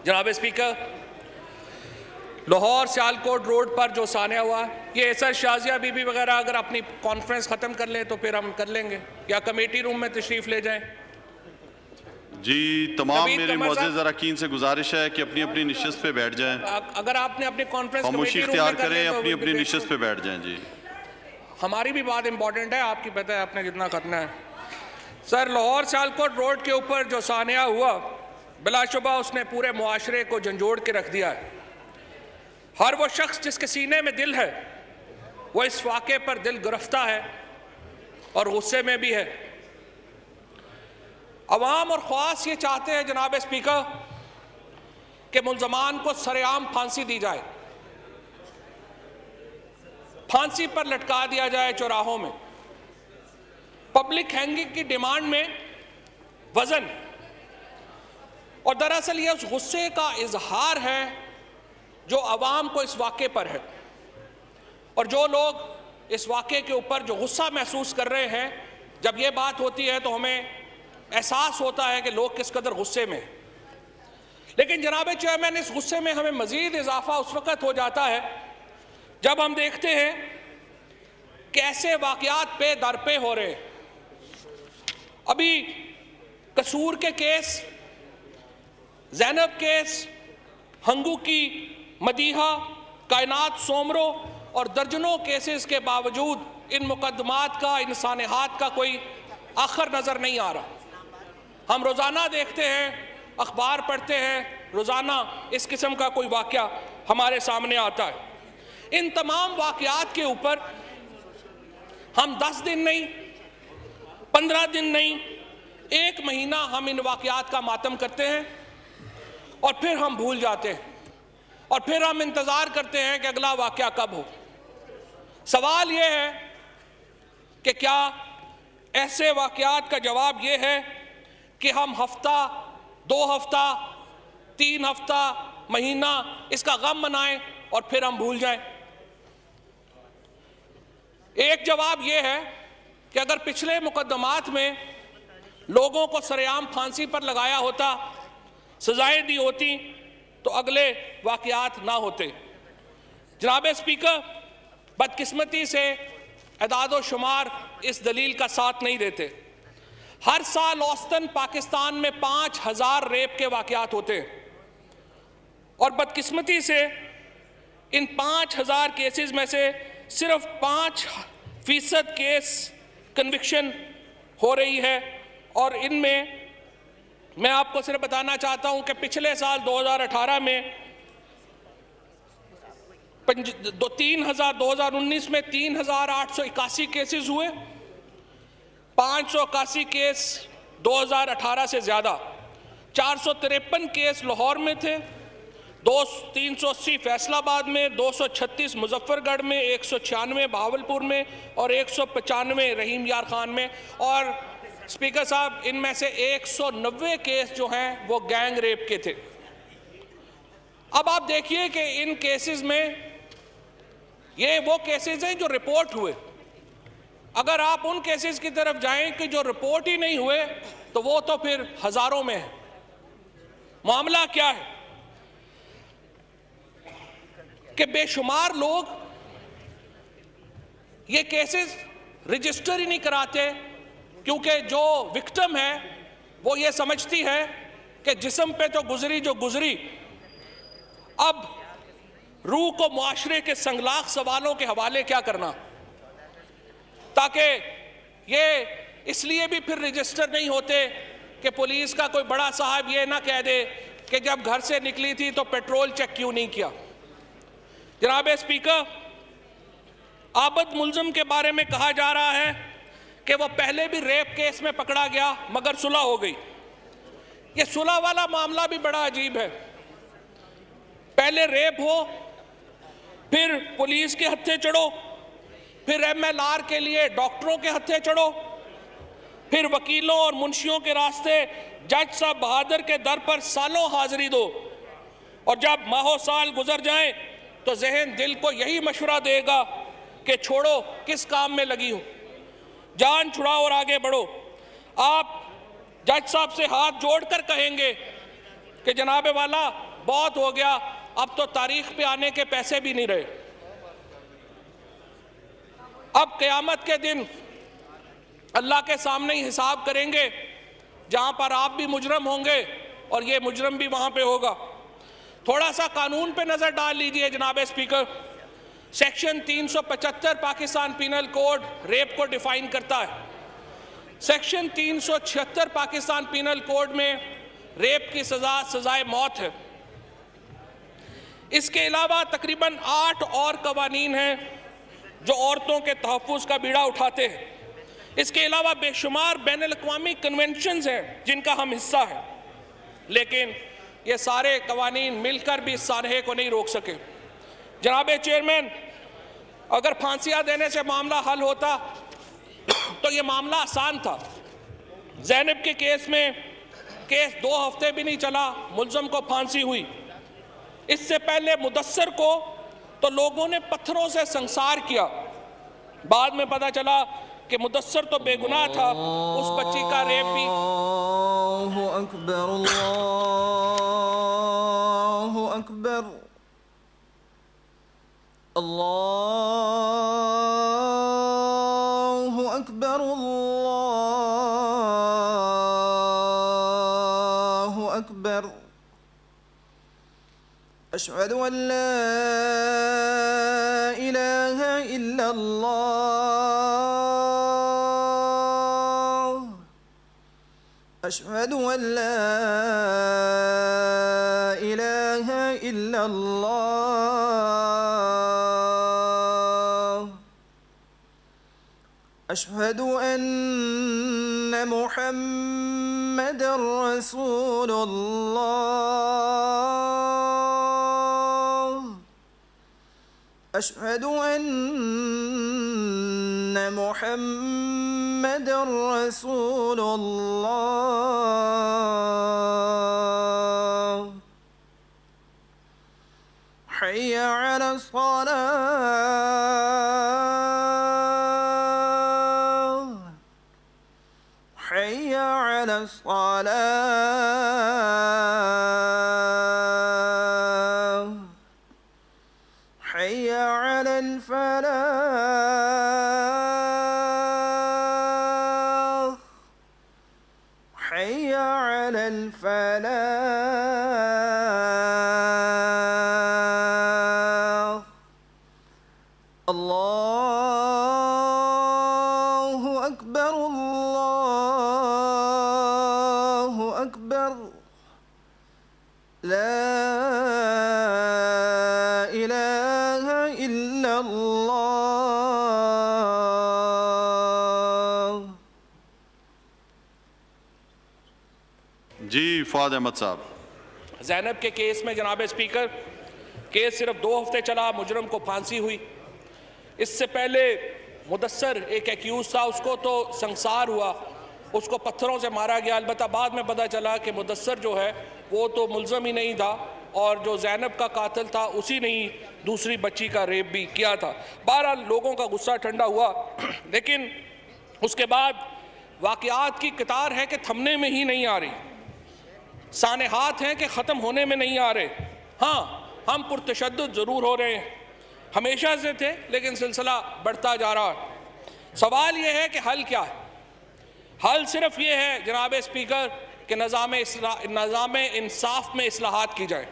जनाब speaker, Lahore Sialkot road पर जो सानिया हुआ, ये सर शाजिया बीबी वगैरह अगर अपनी कॉन्फ्रेंस ख़त्म कर लें तो फिर हम कर लेंगे, या कमेटी रूम में तशरीफ़ ले जाएं। जी, तमाम मेरे मुअज़्ज़ज़ अरकान से गुजारिश है कि अपनी अपनी निशस्त पे बैठ जाएं। अगर आपने अपनी कॉन्फ्रेंस खामोशी इख्तियार करें, अपनी अपनी निशस्त पे बैठ जाएं। जी, हमारी भी बात इंपॉर्टेंट है, आपकी पता है आपने कितना करना है। सर, लाहौर सियालकोट रोड के ऊपर जो सानिया हुआ, बिलाशुबा उसने पूरे मुआशरे को झंझोड़ के रख दिया है। हर वो शख्स जिसके सीने में दिल है वो इस वाक़े पर दिल गिरफ्ता है और गुस्से में भी है। अवाम और ख्वास ये चाहते हैं जनाब स्पीकर कि मुल्ज़मान को सरेआम फांसी दी जाए, फांसी पर लटका दिया जाए चौराहों में। पब्लिक हैंगिंग की डिमांड में वजन, और दरअसल ये उस गुस्से का इजहार है जो अवाम को इस वाक़े पर है, और जो लोग इस वाक़े के ऊपर जो गुस्सा महसूस कर रहे हैं, जब ये बात होती है तो हमें एहसास होता है कि लोग किस कदर गुस्से में। लेकिन जनाब चेयरमैन, इस गुस्से में हमें मज़ीद इजाफा उस वक़्त हो जाता है जब हम देखते हैं कैसे वाक़यात पे दर पे हो रहे हैं। अभी कसूर के केस, ज़ैनब केस, हंगू की मदीहा, कायनात सोमरो और दर्जनों केसेस के बावजूद इन मुकदमात का, इन सानहात का कोई आखिर नज़र नहीं आ रहा। हम रोज़ाना देखते हैं, अखबार पढ़ते हैं, रोज़ाना इस किस्म का कोई वाक़या हमारे सामने आता है। इन तमाम वाक़यात के ऊपर हम 10 दिन नहीं, 15 दिन नहीं, 1 महीना हम इन वाक़यात का मातम करते हैं और फिर हम भूल जाते हैं, और फिर हम इंतज़ार करते हैं कि अगला वाक़या कब हो। सवाल ये है कि क्या ऐसे वाक़यात का जवाब ये है कि हम हफ्ता, 2 हफ्ता, 3 हफ्ता, महीना इसका गम मनाएं और फिर हम भूल जाएं? एक जवाब यह है कि अगर पिछले मुकदमात में लोगों को सरेआम फांसी पर लगाया होता, सजाएं दी होती, तो अगले वाक़यात ना होते। जनाब स्पीकर, बदकिस्मती से एदाद शुमार इस दलील का साथ नहीं देते। हर साल औसतन पाकिस्तान में 5000 रेप के वाक़यात होते हैं, और बदकिस्मती से इन 5000 केसेस में से सिर्फ 5% केस कन्विक्शन हो रही है। और इनमें मैं आपको सिर्फ बताना चाहता हूं कि पिछले साल 2018 में 2019 में 3881 केसेस हुए, 581 केस 2018 से ज़्यादा। 453 केस लाहौर में थे, 380 फैसलाबाद में, 236 मुजफ्फरगढ़ में, 196 बहावलपुर में और 195 रहीम यार खान में। और स्पीकर साहब, इनमें से 190 केस जो हैं वो गैंग रेप के थे। अब आप देखिए कि इन केसेस में ये वो केसेस हैं जो रिपोर्ट हुए। अगर आप उन केसेस की तरफ जाएं कि जो रिपोर्ट ही नहीं हुए, तो वो तो फिर हजारों में है। मामला क्या है कि बेशुमार लोग ये केसेस रजिस्टर ही नहीं कराते, क्योंकि जो विक्टिम है वो ये समझती है कि जिस्म पे तो गुजरी जो गुजरी, अब रूह को मुआशरे के संगलाख सवालों के हवाले क्या करना, ताकि ये इसलिए भी फिर रजिस्टर नहीं होते कि पुलिस का कोई बड़ा साहब ये ना कह दे कि जब घर से निकली थी तो पेट्रोल चेक क्यों नहीं किया। जनाब स्पीकर, आबद मुल्ज़िम के बारे में कहा जा रहा है कि वो पहले भी रेप केस में पकड़ा गया मगर सुलह हो गई। ये सुलह वाला मामला भी बड़ा अजीब है। पहले रेप हो, फिर पुलिस के हत्थे चढ़ो, फिर MLR के लिए डॉक्टरों के हत्थे चढ़ो, फिर वकीलों और मुंशियों के रास्ते जज साहब बहादुर के दर पर सालों हाजिरी दो, और जब माहो साल गुजर जाएं तो जहन दिल को यही मशवरा देगा कि छोड़ो, किस काम में लगी हो, जान छुड़ाओ और आगे बढ़ो। आप जज साहब से हाथ जोड़कर कहेंगे कि जनाब वाला बहुत हो गया, अब तो तारीख पे आने के पैसे भी नहीं रहे। अब क़यामत के दिन अल्लाह के सामने ही हिसाब करेंगे, जहां पर आप भी मुजरम होंगे और ये मुजरम भी वहां पे होगा। थोड़ा सा कानून पे नजर डाल लीजिए जनाब speaker. Section 375 Pakistan penal code rape को डिफाइन करता है। सेक्शन 376 पाकिस्तान पीनल कोड में रेप की सजा सजाए मौत है। इसके अलावा तकरीबन 8 और कवानीन हैं जो औरतों के तहफ़्फ़ुज़ का बीड़ा उठाते हैं। इसके अलावा बेशुमार बैनुल-अक़वामी कन्वेंशंस हैं जिनका हम हिस्सा हैं, लेकिन ये सारे कवानीन मिलकर भी इस सानहे को नहीं रोक सके। जनाब चेयरमैन, अगर फांसियां देने से मामला हल होता तो ये मामला आसान था। ज़ैनब के केस में केस 2 हफ्ते भी नहीं चला, मुल्ज़म को फांसी हुई। इससे पहले मुदस्सर को तो लोगों ने पत्थरों से संसार किया, बाद में पता चला कि मुदस्सर तो बेगुनाह था, उस बच्ची का रेप भी। अल्लाहु अकबर, अल्लाहु अकबर, अल्लाहु अकबर, अल्लाहु अकबर। अशहदु अन ला इलाहा इल्लल्लाह, अशहदु अन ला इलाहा इल्लल्लाह, अशहदु अन्न मुहम्मदर रसूलुल्लाह, अशहदु अन्न मुहम्मदर रसूलुल्लाह। हय्य अला स्सलाह, हय्य अला स्सलाह, हय्य अलल फलाह, हय्य अलल फलाह। अल्लाहु अकबर, अल्लाहु अकबर, ला इलाहा इल्लल्लाह। जी फवाद अहमद साहब। ज़ैनब के केस में जनाब स्पीकर केस सिर्फ 2 हफ्ते चला, मुजरम को फांसी हुई। इससे पहले मुदस्सर एक एक्यूज था, उसको तो संसार हुआ, उसको पत्थरों से मारा गया। अलबत्ता बाद में पता चला कि मुदस्सर जो है वो तो मुल्ज़म ही नहीं था और जो ज़ैनब का कातिल था उसी ने ही दूसरी बच्ची का रेप भी किया था। बहरहाल लोगों का गुस्सा ठंडा हुआ, लेकिन उसके बाद वाक़यात की कतार है कि थमने में ही नहीं आ रही, सानहात हैं कि ख़त्म होने में नहीं आ रहे। हाँ, हम पुरतशद्दुद ज़रूर हो रहे हैं, हमेशा से थे, लेकिन सिलसिला बढ़ता जा रहा है। सवाल यह है कि हल क्या है? हल सिर्फ ये है जनाब स्पीकर कि निज़ाम इंसाफ में इस्लाहात की जाए।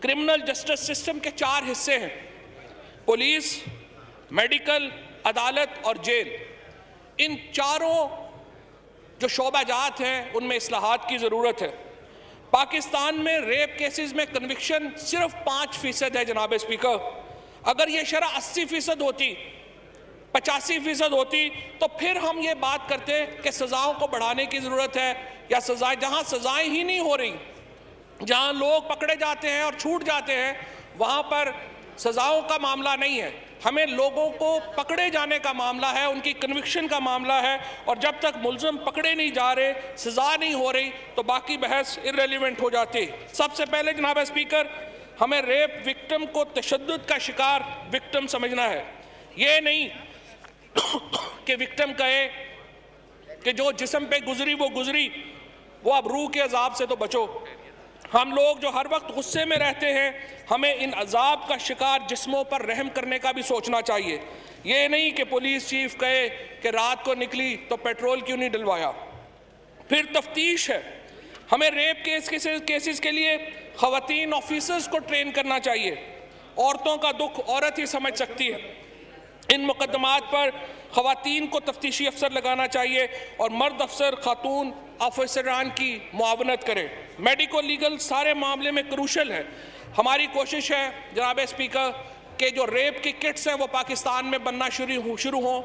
क्रिमिनल जस्टिस सिस्टम के 4 हिस्से हैं, पुलिस, मेडिकल, अदालत और जेल। इन चारों जो शोबाजात हैं उनमें इस्लाहात की ज़रूरत है। पाकिस्तान में रेप केसेस में कन्विक्शन सिर्फ 5% है जनाब स्पीकर। अगर ये शरह 80% होती, 85% होती, तो फिर हम ये बात करते कि सज़ाओं को बढ़ाने की ज़रूरत है, या सज़ाएँ, जहाँ सज़ाएँ ही नहीं हो रही, जहाँ लोग पकड़े जाते हैं और छूट जाते हैं, वहाँ पर सज़ाओं का मामला नहीं है। हमें लोगों को पकड़े जाने का मामला है, उनकी कन्विक्शन का मामला है, और जब तक मुल्ज़िम पकड़े नहीं जा रहे, सज़ा नहीं हो रही, तो बाकी बहस इर्रेलेवेंट हो जाती। सबसे पहले जनाब स्पीकर, हमें रेप विक्टिम को तशद्दुद का शिकार विक्टिम समझना है। ये नहीं कि विक्टिम कहे कि जो जिस्म पे गुजरी वो गुजरी, वो अब रूह के अजाब से तो बचो। हम लोग जो हर वक्त गुस्से में रहते हैं, हमें इन अजाब का शिकार जिस्मों पर रहम करने का भी सोचना चाहिए। ये नहीं कि पुलिस चीफ कहे कि रात को निकली तो पेट्रोल क्यों नहीं डलवाया। फिर तफ्तीश है। हमें रेप केसेस के लिए ख़वातीन ऑफिसर्स को ट्रेन करना चाहिए। औरतों का दुख औरत ही समझ सकती है। इन मुकदमात पर ख़वातीन को तफ्तीशी अफसर लगाना चाहिए और मर्द अफसर खातून ऑफिसरान की मुआवनत करें। मेडिको लीगल सारे मामले में क्रूशल है। हमारी कोशिश है जनाब स्पीकर के जो रेप की किट्स हैं वो पाकिस्तान में बनना शुरू हों।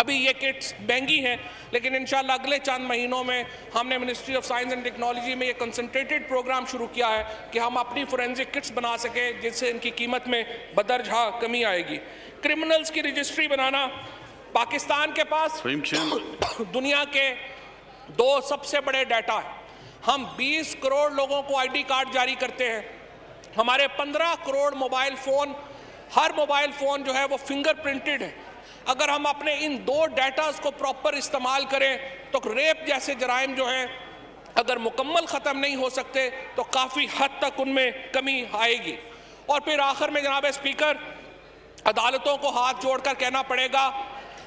अभी ये किट्स महंगी हैं, लेकिन इंशाल्लाह अगले चंद महीनों में हमने ministry of science and technology में ये कंसंट्रेटेड प्रोग्राम शुरू किया है कि हम अपनी फोरेंसिक किट्स बना सकें, जिससे इनकी कीमत में बदरजा कमी आएगी। क्रिमिनल्स की रजिस्ट्री बनाना। पाकिस्तान के पास दुनिया के 2 सबसे बड़े डाटा है। हम 20 करोड़ लोगों को ID कार्ड जारी करते हैं। हमारे 15 करोड़ मोबाइल फ़ोन, हर मोबाइल फ़ोन जो है वो फिंगर प्रिंटेड है। अगर हम अपने इन 2 डाटास को प्रॉपर इस्तेमाल करें तो रेप जैसे जराइम जो हैं अगर मुकम्मल ख़त्म नहीं हो सकते तो काफ़ी हद तक उनमें कमी आएगी। और फिर आखिर में जनाब स्पीकर, अदालतों को हाथ जोड़कर कहना पड़ेगा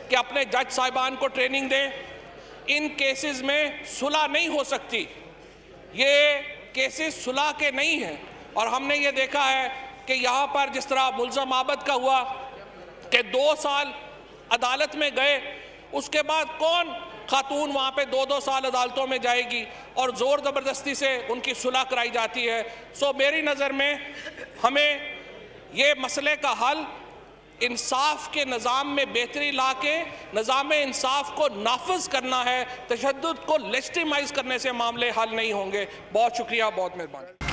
कि अपने जज साहिबान को ट्रेनिंग दें। इन केसेस में सुलह नहीं हो सकती। ये केसेस सुलह के नहीं हैं। और हमने ये देखा है कि यहाँ पर जिस तरह मुल्ज़म आबद का हुआ कि 2 साल अदालत में गए, उसके बाद कौन खातून वहाँ पे 2-2 साल अदालतों में जाएगी और ज़ोर ज़बरदस्ती से उनकी सुलह कराई जाती है। सो मेरी नज़र में हमें ये मसले का हल इंसाफ के निज़ाम में बेहतरी ला के निज़ाम इंसाफ को नाफिज करना है। तशद्दुद को लेजिटिमाइज करने से मामले हल नहीं होंगे। बहुत शुक्रिया, बहुत मेहरबानी।